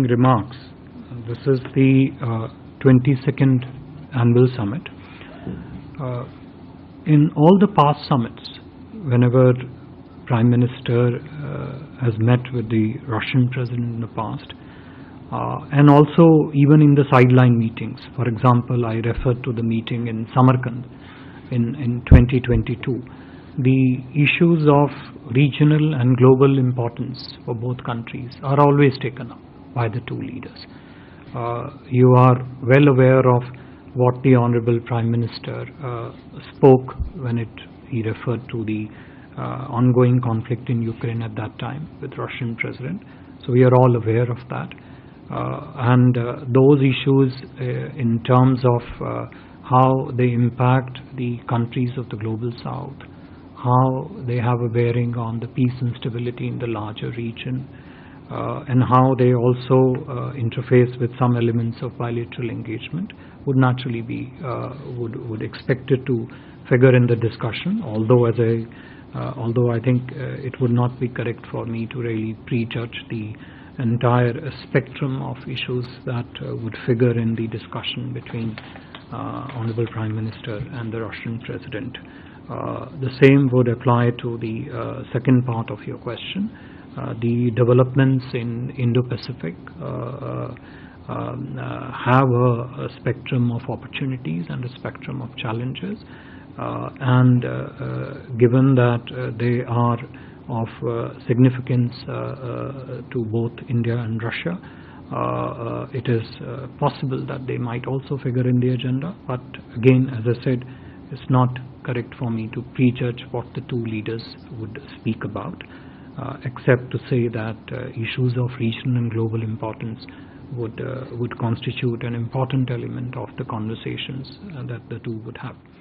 remarks. This is the 22nd annual summit. In all the past summits, whenever Prime Minister has met with the Russian President in the past, and also even in the sideline meetings. For example, I referred to the meeting in Samarkand in 2022. The issues of regional and global importance for both countries are always taken up by the two leaders. You are well aware of what the Honorable Prime Minister spoke when he referred to the ongoing conflict in Ukraine at that time with Russian President. So we are all aware of that. And those issues in terms of how they impact the countries of the global south, how they have a bearing on the peace and stability in the larger region, and how they also interface with some elements of bilateral engagement would naturally be would expect it to figure in the discussion. Although although I think it would not be correct for me to really prejudge the entire spectrum of issues that would figure in the discussion between Honorable Prime Minister and the Russian President. The same would apply to the second part of your question. The developments in Indo-Pacific have a spectrum of opportunities and a spectrum of challenges, and given that they are of significance to both India and Russia, it is possible that they might also figure in the agenda. But again, as I said, it's not correct for me to prejudge what the two leaders would speak about, except to say that issues of regional and global importance would constitute an important element of the conversations that the two would have.